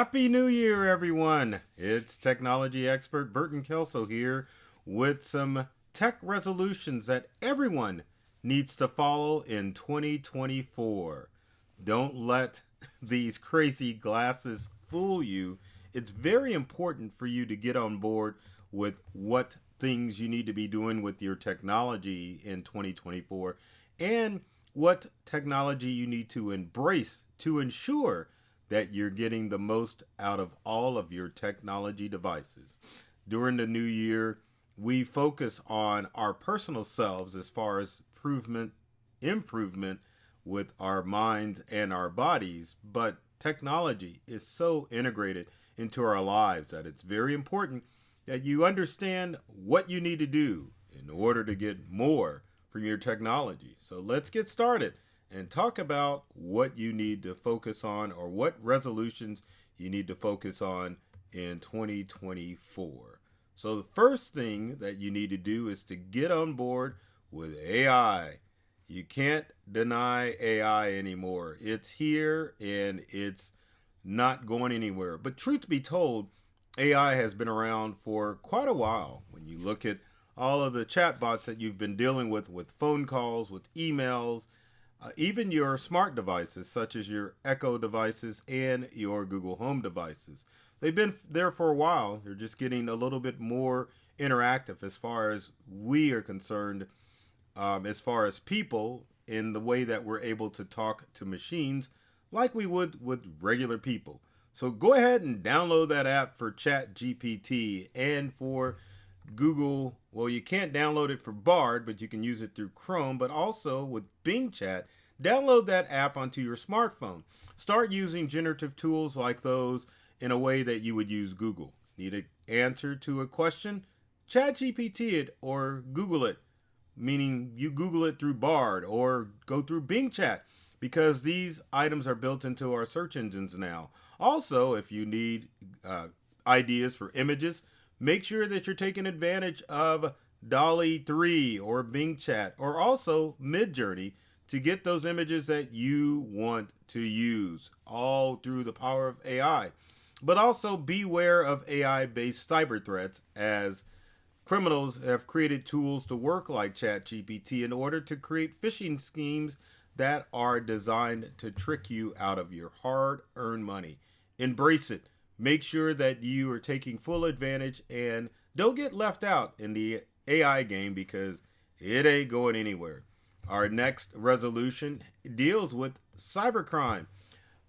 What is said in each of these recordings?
Happy New Year, everyone. It's technology expert Burton Kelso here with some tech resolutions that everyone needs to follow in 2024. Don't let these crazy glasses fool you. It's very important for you to get on board with what things you need to be doing with your technology in 2024 and what technology you need to embrace to ensure that you're getting the most out of all of your technology devices. During the new year, we focus on our personal selves as far as improvement with our minds and our bodies, but technology is so integrated into our lives that it's very important that you understand what you need to do in order to get more from your technology. So let's get started and talk about what you need to focus on or what resolutions you need to focus on in 2024. So the first thing that you need to do is to get on board with AI. You can't deny AI anymore. It's here and it's not going anywhere. But truth be told, AI has been around for quite a while. When you look at all of the chatbots that you've been dealing with phone calls, with emails, even your smart devices, such as your Echo devices and your Google Home devices. They've been there for a while. They're just getting a little bit more interactive as far as we are concerned, as far as people, in the way that we're able to talk to machines like we would with regular people. So go ahead and download that app for ChatGPT and for Google. Well, you can't download it for Bard, but you can use it through Chrome, but also with Bing Chat. Download that app onto your smartphone. Start using generative tools like those in a way that you would use Google. Need an answer to a question? ChatGPT it or Google it, meaning you Google it through Bard or go through Bing Chat, because these items are built into our search engines now. Also, if you need ideas for images, make sure that you're taking advantage of Dolly 3 or Bing Chat or also Midjourney to get those images that you want to use, all through the power of AI. But also beware of AI-based cyber threats, as criminals have created tools to work like ChatGPT in order to create phishing schemes that are designed to trick you out of your hard-earned money. Embrace it. Make sure that you are taking full advantage and don't get left out in the AI game, because it ain't going anywhere. Our next resolution deals with cybercrime.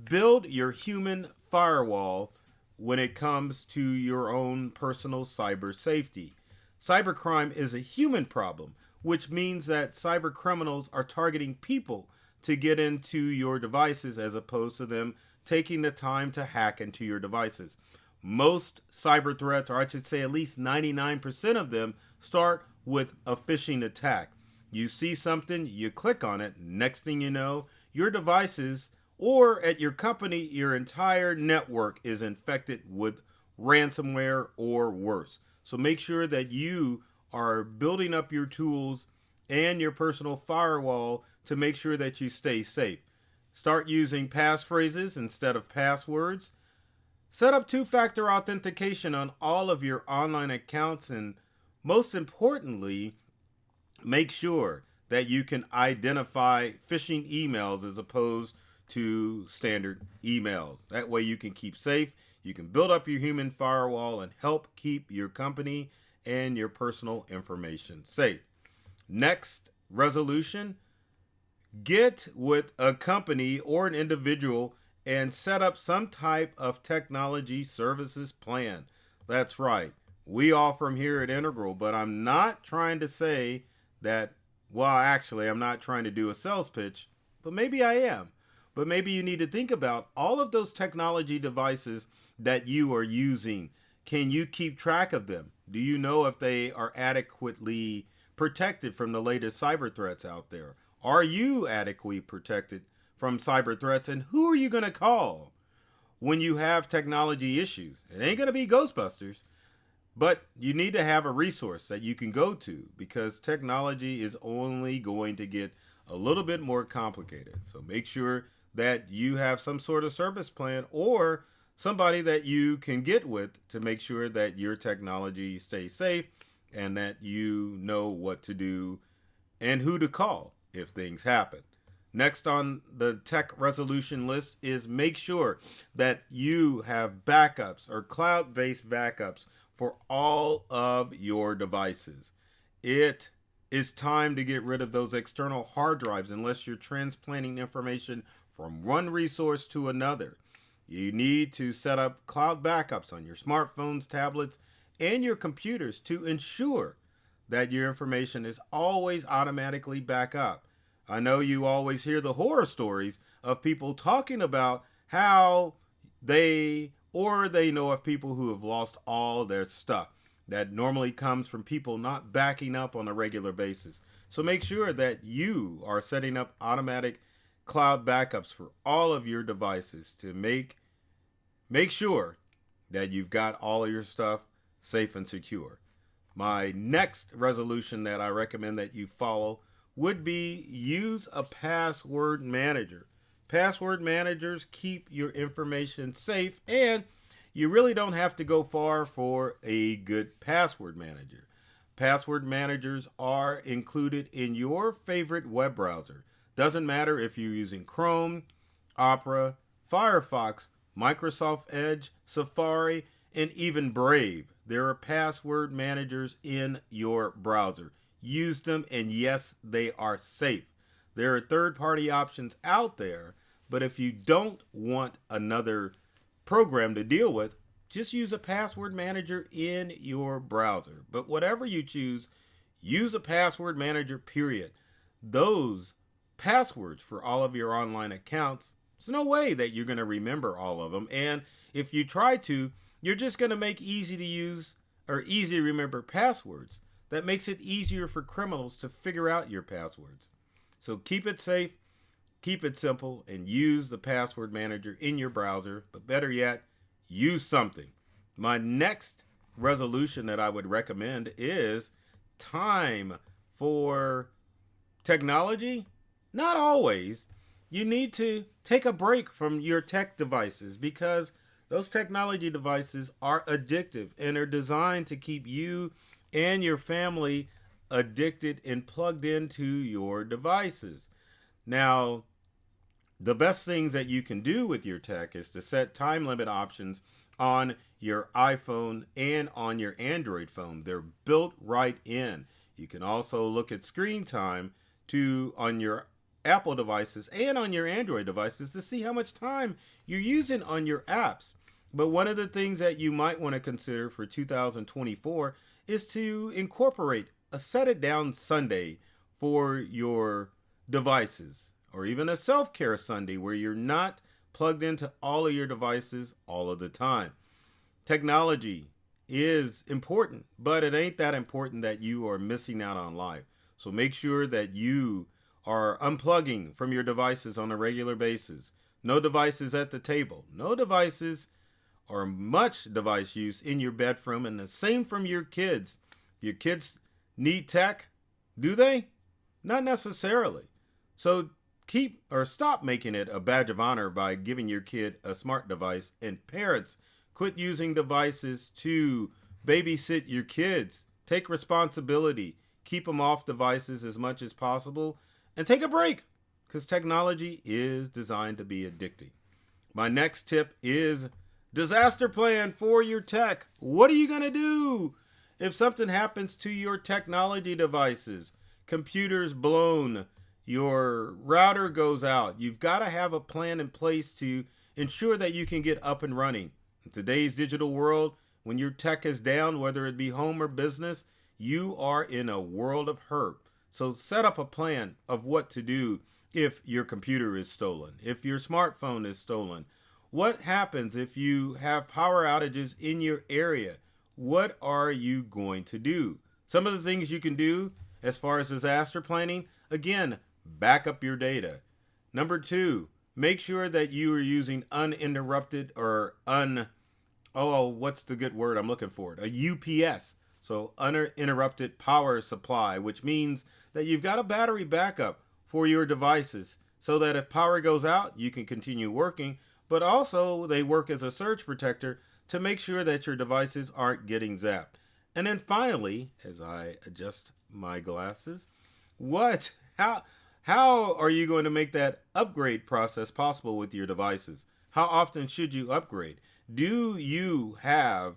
Build your human firewall when it comes to your own personal cyber safety. Cybercrime is a human problem, which means that cyber criminals are targeting people to get into your devices as opposed to them taking the time to hack into your devices. Most cyber threats, or I should say at least 99% of them, start with a phishing attack. You see something, you click on it, next thing you know, your devices or at your company, your entire network is infected with ransomware or worse. So make sure that you are building up your tools and your personal firewall to make sure that you stay safe. Start using passphrases instead of passwords. Set up two-factor authentication on all of your online accounts, and most importantly, make sure that you can identify phishing emails as opposed to standard emails. That way you can keep safe, you can build up your human firewall and help keep your company and your personal information safe. Next resolution: get with a company or an individual and set up some type of technology services plan. That's right. We offer them here at Integral, but I'm not trying to say that, well, actually, I'm not trying to do a sales pitch, but maybe I am. But maybe you need to think about all of those technology devices that you are using. Can you keep track of them? Do you know if they are adequately protected from the latest cyber threats out there? Are you adequately protected from cyber threats? And who are you going to call when you have technology issues? It ain't going to be Ghostbusters, but you need to have a resource that you can go to, because technology is only going to get a little bit more complicated. So make sure that you have some sort of service plan or somebody that you can get with to make sure that your technology stays safe and that you know what to do and who to call if things happen. Next on the tech resolution list is make sure that you have backups or cloud based backups for all of your devices. It is time to get rid of those external hard drives unless you're transplanting information from one resource to another. You need to set up cloud backups on your smartphones, tablets, and your computers to ensure that your information is always automatically back up. I know you always hear the horror stories of people talking about how they know of people who have lost all their stuff. That normally comes from people not backing up on a regular basis. So make sure that you are setting up automatic cloud backups for all of your devices to make sure that you've got all of your stuff safe and secure. My next resolution that I recommend that you follow would be use a password manager. Password managers keep your information safe, and you really don't have to go far for a good password manager. Password managers are included in your favorite web browser. Doesn't matter if you're using Chrome, Opera, Firefox, Microsoft Edge, Safari, and even Brave. There are password managers in your browser. Use them, and yes, they are safe. There are third-party options out there, but if you don't want another program to deal with, just use a password manager in your browser. But whatever you choose, use a password manager, period. Those passwords for all of your online accounts, there's no way that you're going to remember all of them. And if you try to, you're just going to make easy to use or easy to remember passwords. That makes it easier for criminals to figure out your passwords. So keep it safe, keep it simple, and use the password manager in your browser. But better yet, use something. My next resolution that I would recommend is time for technology. Not always. You need to take a break from your tech devices because those technology devices are addictive and are designed to keep you and your family addicted and plugged into your devices. Now, the best things that you can do with your tech is to set time limit options on your iPhone and on your Android phone. They're built right in. You can also look at screen time on your Apple devices and on your Android devices to see how much time you're using on your apps. But one of the things that you might want to consider for 2024 is to incorporate a set it down Sunday for your devices, or even a self-care Sunday where you're not plugged into all of your devices all of the time. Technology is important, but it ain't that important that you are missing out on life. So make sure that you are unplugging from your devices on a regular basis. No devices at the table. No devices or much device use in your bedroom, and the same from your kids. Your kids need tech, do they? Not necessarily. So stop making it a badge of honor by giving your kid a smart device, and parents, quit using devices to babysit your kids. Take responsibility. Keep them off devices as much as possible and take a break because technology is designed to be addicting. My next tip is disaster plan for your tech. What are you going to do if something happens to your technology devices? Computer's blown, your router goes out. You've got to have a plan in place to ensure that you can get up and running. In today's digital world, when your tech is down, whether it be home or business, you are in a world of hurt. So set up a plan of what to do if your computer is stolen, if your smartphone is stolen. What happens if you have power outages in your area? What are you going to do? Some of the things you can do as far as disaster planning, again, back up your data. Number 2, make sure that you are using uninterrupted or what's the good word I'm looking for? A UPS. So uninterrupted power supply, which means that you've got a battery backup for your devices so that if power goes out, you can continue working, but also they work as a surge protector to make sure that your devices aren't getting zapped. And then finally, as I adjust my glasses, what how are you going to make that upgrade process possible with your devices? How often should you upgrade? Do you have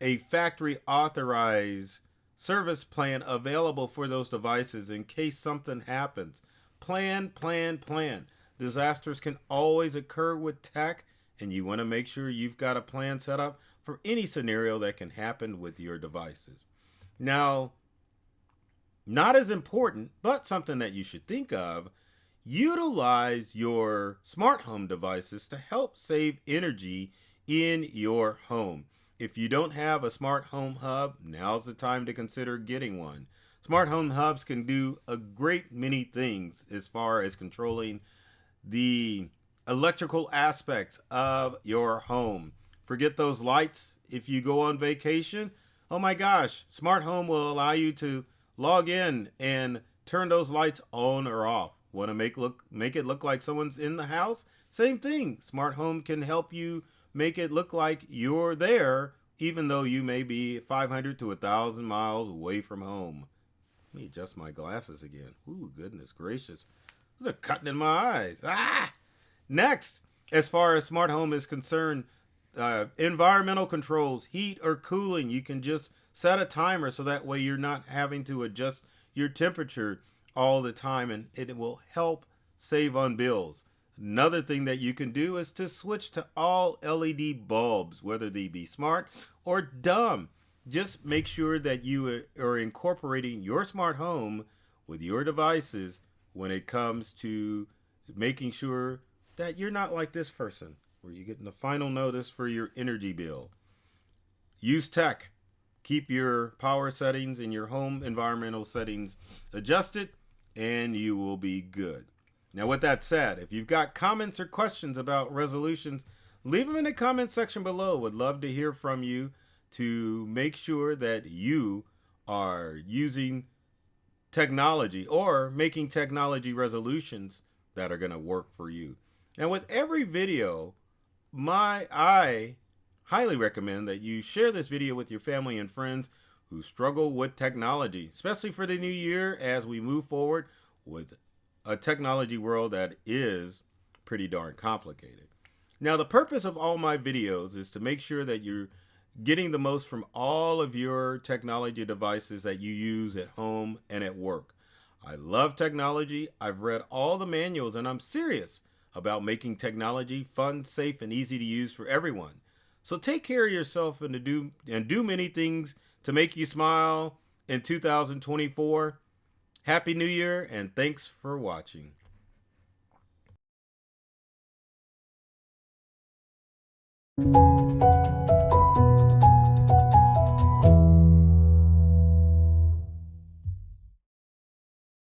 a factory authorized service plan available for those devices in case something happens? Plan, plan, plan. Disasters can always occur with tech, and you want to make sure you've got a plan set up for any scenario that can happen with your devices. Now, not as important, but something that you should think of, utilize your smart home devices to help save energy in your home. If you don't have a smart home hub, now's the time to consider getting one. Smart home hubs can do a great many things as far as controlling the electrical aspects of your home. Forget those lights if you go on vacation. Oh my gosh, smart home will allow you to log in and turn those lights on or off. Want to make it look like someone's in the house? Same thing. Smart home can help you make it look like you're there, even though you may be 500 to 1,000 miles away from home. Let me adjust my glasses again. Ooh, goodness gracious. Those are cutting in my eyes. Next, as far as smart home is concerned, environmental controls, heat or cooling, you can just set a timer so that way you're not having to adjust your temperature all the time, and it will help save on bills. Another thing that you can do is to switch to all LED bulbs, whether they be smart or dumb. Just make sure that you are incorporating your smart home with your devices when it comes to making sure that you're not like this person, where you're getting the final notice for your energy bill. Use tech. Keep your power settings and your home environmental settings adjusted, and you will be good. Now, with that said, if you've got comments or questions about resolutions, leave them in the comment section below. Would love to hear from you to make sure that you are using technology or making technology resolutions that are going to work for you. Now, with every video, I highly recommend that you share this video with your family and friends who struggle with technology, especially for the new year as we move forward with a technology world that is pretty darn complicated. Now, the purpose of all my videos is to make sure that you're getting the most from all of your technology devices that you use at home and at work. I love technology. I've read all the manuals, and I'm serious about making technology fun, safe, and easy to use for everyone. So take care of yourself and do many things to make you smile in 2024. Happy New Year, and thanks for watching.